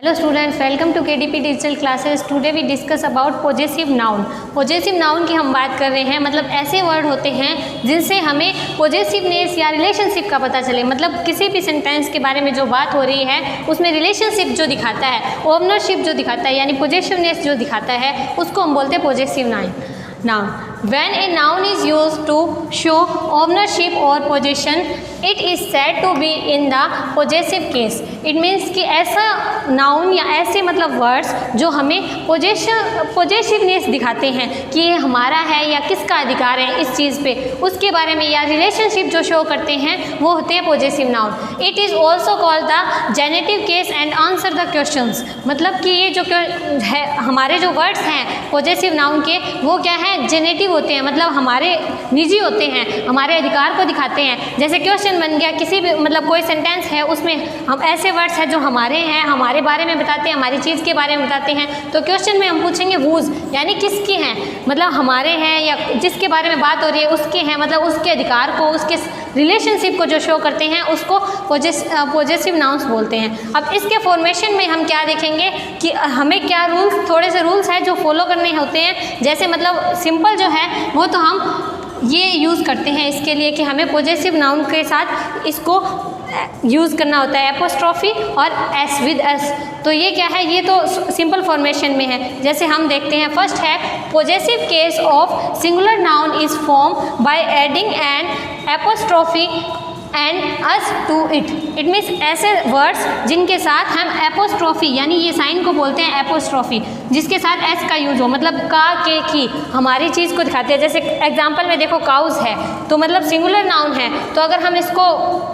Hello students, welcome to KDP Digital Classes. Today we discuss about possessive noun. Possessive noun की हम बात कर रहे हैं, मतलब ऐसे वर्ड होते हैं जिनसे हमें पोजेसिवनेस या रिलेशनशिप का पता चले। मतलब किसी भी सेंटेंस के बारे में जो बात हो रही है उसमें रिलेशनशिप जो दिखाता है, ओनरशिप जो दिखाता है, यानी पोजेसिवनेस जो दिखाता है, उसको हम बोलते हैं possessive noun. When a noun is used to show ownership or possession, it is said to be in the possessive case. It means कि ऐसा नाउन या ऐसे मतलब वर्ड्स जो हमें पोजेसिवनेस दिखाते हैं कि ये हमारा है या किसका अधिकार है इस चीज़ पे, उसके बारे में, या रिलेशनशिप जो शो करते हैं वो होते हैं possessive noun. It is also called the generative case and answer the questions. मतलब कि ये जो है हमारे जो वर्ड्स हैं पोजेसिव नाउन के, वो क्या है, जेनेटिव होते हैं, मतलब हमारे निजी होते हैं, हमारे अधिकार को दिखाते हैं. जैसे क्वेश्चन बन गया, किसी भी मतलब कोई सेंटेंस है उसमें हम ऐसे वर्ड्स हैं जो हमारे हैं, हमारे बारे में बताते हैं, हमारी चीज़ के बारे में बताते हैं. तो क्वेश्चन में हम पूछेंगे वूज, यानी किसके हैं, मतलब हमारे हैं या जिसके बारे में बात हो रही है उसके हैं, मतलब उसके अधिकार को, उसके रिलेशनशिप को जो शो करते हैं उसको पोजेसिव नाउन्स बोलते हैं. अब इसके फॉर्मेशन में हम क्या देखेंगे कि हमें क्या रूल्स, थोड़े से रूल्स हैं जो फॉलो करने होते हैं. जैसे मतलब सिंपल जो है वो तो हम ये यूज़ करते हैं इसके लिए कि हमें पोजेसिव नाउन के साथ इसको यूज़ करना होता है एपोस्ट्रॉफी और एस विद एस. तो ये क्या है, ये तो सिंपल फॉर्मेशन में है. जैसे हम देखते हैं, फर्स्ट है possessive case of singular noun is form by adding an apostrophe and s to it. It means ऐसे वर्ड्स जिनके साथ हम एपोस्ट्रॉफी, यानी ये साइन को बोलते हैं एपोस्ट्रॉफी, जिसके साथ एस का यूज हो, मतलब का के की हमारी चीज़ को दिखाते हैं. जैसे एग्जांपल में देखो, काउज है तो मतलब सिंगुलर नाउन है, तो अगर हम इसको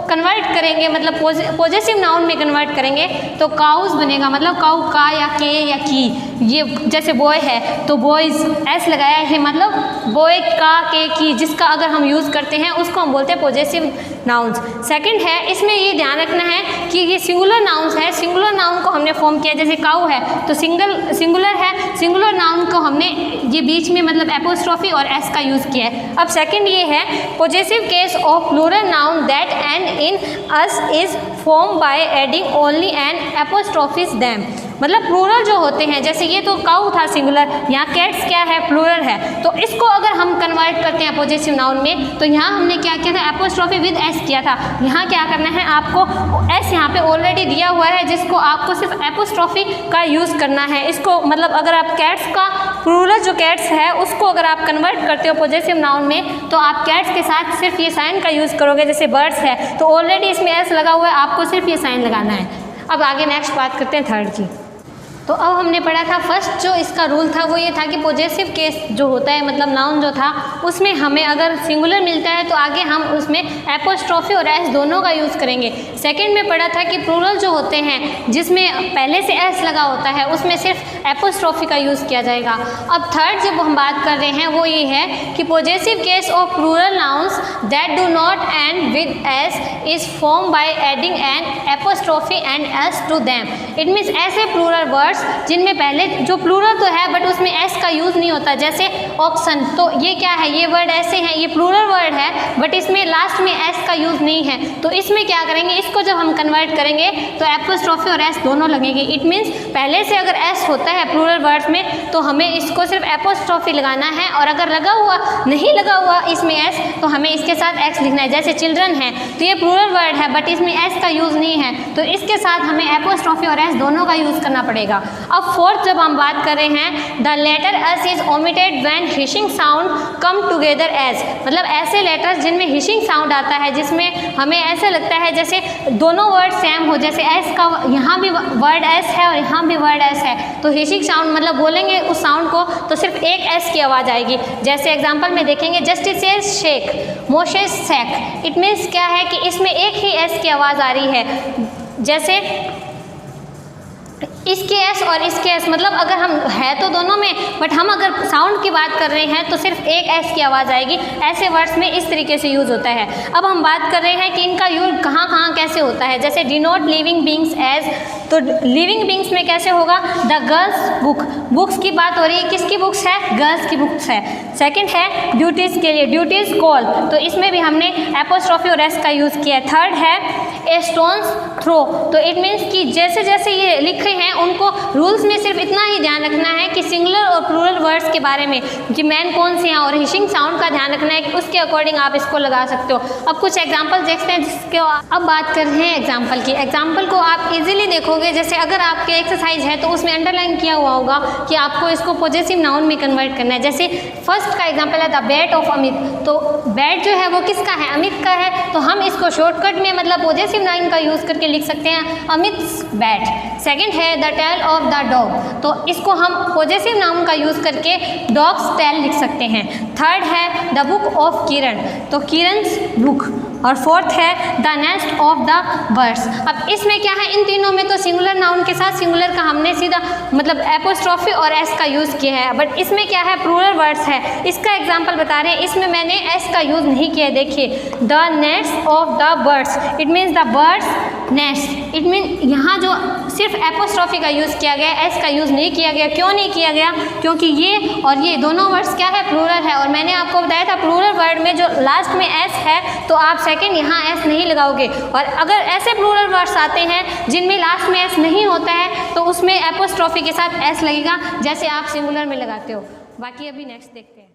कन्वर्ट करेंगे, मतलब पोजेसिव नाउन में कन्वर्ट करेंगे तो काउज बनेगा, मतलब काउ का या के या की. ये जैसे बॉय है तो बॉयज़ एस लगाया है, मतलब बॉय का के की, जिसका अगर हम यूज़ करते हैं उसको हम बोलते हैं पोजेसिव नाउन्स. सेकंड है, इसमें ये ध्यान रखना है कि ये सिंगुलर नाउन्स है. सिंगुलर नाउन को हमने फॉर्म किया, जैसे काऊ है तो सिंगुलर है, सिंगुलर नाउन को हमने ये बीच में मतलब एपोस्ट्रॉफी और एस का यूज़ किया है. अब सेकंड ये है possessive case of plural noun that end in s is form by adding only an apostrophes them. मतलब प्लूरल जो होते हैं, जैसे ये तो काऊ था सिंगुलर, यहाँ कैट्स क्या है, प्लूरल है, तो इसको अगर हम कन्वर्ट करते हैं पोजेसिव नाउन में, तो यहाँ हमने क्या किया था, एपोस्ट्रॉफी विद एस किया था. यहाँ क्या करना है, आपको एस यहाँ पे ऑलरेडी दिया हुआ है, जिसको आपको सिर्फ एपोस्ट्रॉफी का यूज़ करना है. इसको मतलब अगर आप कैट्स का प्लूरल जो कैट्स है उसको अगर आप कन्वर्ट करते हो पोजेसिव नाउन में, तो आप कैट्स के साथ सिर्फ ये साइन का यूज़ करोगे. जैसे बर्ड्स है तो ऑलरेडी इसमें एस लगा हुआ है, आपको सिर्फ ये साइन लगाना है. अब आगे नेक्स्ट बात करते हैं थर्ड की. तो अब हमने पढ़ा था, फर्स्ट जो इसका रूल था वो ये था कि पोजेसिव केस जो होता है, मतलब नाउन जो था उसमें हमें अगर सिंगुलर मिलता है तो आगे हम उसमें एपोस्ट्रॉफी और एस दोनों का यूज़ करेंगे. सेकंड में पढ़ा था कि प्लूरल जो होते हैं जिसमें पहले से एस लगा होता है उसमें सिर्फ एपोस्ट्रॉफी का यूज़ किया जाएगा. अब थर्ड जब हम बात कर रहे हैं वो ये है कि possessive case of plural nouns that do not end with s is form by adding an apostrophe and s to them. It means ऐसे प्लूरल वर्ड्स जिनमें पहले जो प्लूरल तो है बट उसमें एस का यूज़ नहीं होता. जैसे ऑक्सन, तो ये क्या है, ये वर्ड ऐसे हैं, ये प्लूरल वर्ड है बट इसमें लास्ट में एस का यूज़ नहीं है. तो इसमें क्या करेंगे, इसको जब हम कन्वर्ट करेंगे तो एपोस्ट्रॉफी और एस दोनों लगेंगे. इट मीन्स पहले से अगर एस होता है प्लूरल वर्ड्स में तो हमें इसको सिर्फ एपोस्ट्रॉफी लगाना है, और अगर लगा हुआ नहीं लगा हुआ इसमें एस तो हमें इसके साथ एक्स लिखना है. जैसे चिल्ड्रन है तो ये प्लूरल वर्ड है बट इसमें एस का यूज़ नहीं है, तो इसके साथ हमें एपोस्ट्रॉफी और एस दोनों का यूज़ करना पड़ेगा. अब फोर्थ जब हम बात कर रहे हैं, the letter s is omitted when hissing sound come together as. मतलब ऐसे लेटर्स जिनमें हिशिंग साउंड आता है, जिसमें हमें ऐसा लगता है जैसे दोनों वर्ड सेम हो, जैसे एस का यहाँ भी वर्ड एस है और यहाँ भी वर्ड एस है, तो हिशिंग साउंड मतलब बोलेंगे उस साउंड को तो सिर्फ एक एस की आवाज़ आएगी. जैसे एग्जाम्पल में देखेंगे, justice sake, Moses sake. It means क्या है कि इसमें एक ही एस की आवाज़ आ रही है. जैसे इसके एस और इसके एस, मतलब अगर हम है तो दोनों में, बट हम अगर साउंड की बात कर रहे हैं तो सिर्फ एक एस की आवाज़ आएगी. ऐसे वर्ड्स में इस तरीके से यूज़ होता है. अब हम बात कर रहे हैं कि इनका यूज़ कहाँ कहाँ कैसे होता है. जैसे डिनोट लिविंग बींग्स एज तो लिविंग बींग्स में कैसे होगा, द गर्ल्स बुक, बुक्स की बात हो रही है, किसकी बुक्स है, गर्ल्स की बुक्स है। सेकंड है ड्यूटीज़ के लिए, ड्यूटीज़ कॉल, तो इसमें भी हमने एपोस्ट्रॉफी और एस का यूज़ किया है। थर्ड है ए स्टोन्स थ्रो, तो इट मीन्स कि जैसे जैसे ये लिखे हैं उनको रूल्स में सिर्फ इतना ही ध्यान रखना है कि सिंगुलर और प्लूरल वर्ड्स के बारे में कि मैन कौन से हैं और हिशिंग साउंड का ध्यान रखना है कि उसके अकॉर्डिंग आप इसको लगा सकते हो। अब कुछ एग्जाम्पल देखते हैं जिसके अब बात कर रहे हैं एग्जाम्पल की। एग्जाम्पल को आप इजीली देखोगे, जैसे अगर आपके एक्सरसाइज है तो उसमें अंडरलाइन किया हुआ होगा कि आपको इसको पॉजेसिव नाउन में कन्वर्ट करना है। जैसे फर्स्ट का एग्जाम्पल है द बैट ऑफ अमित, तो बैट जो है वो किसका है, अमित का है, तो हम इसको शॉर्टकट में मतलब पॉजेसिव नाउन का यूज़ करके लिख सकते हैं अमित्स बैट। सेकंड है the tail of the dog, तो इसको हम पॉजेसिव नाउन का यूज़ करके डॉग्स टेल लिख सकते हैं। थर्ड है द बुक ऑफ किरण, तो किरन्स बुक। और फोर्थ है the nest of the birds. अब इसमें क्या है, इन तीनों में तो सिंगुलर नाउन के साथ सिंगुलर का हमने सीधा मतलब एपोस्ट्रॉफी और एस का यूज़ किया है, बट इसमें क्या है प्लूरल वर्ड्स है। इसका एग्जांपल बता रहे हैं, इसमें मैंने एस का यूज़ नहीं किया है। देखिए the nest of the birds, it means the birds nest, it mean यहाँ जो सिर्फ एपोस्ट्रॉफी का यूज़ किया गया, एस का यूज़ नहीं किया गया। क्यों नहीं किया गया, क्योंकि ये और ये दोनों वर्ड्स क्या है, प्लूरल है, और मैंने आपको बताया था प्लूरल वर्ड में जो लास्ट में एस है तो आप सेकंड यहाँ एस नहीं लगाओगे। और अगर ऐसे प्लूरल वर्ड्स आते हैं जिनमें लास्ट में एस नहीं होता है तो उसमें एपोस्ट्रॉफी के साथ एस लगेगा, जैसे आप सिंगुलर में लगाते हो। बाकी अभी नेक्स्ट देखते हैं।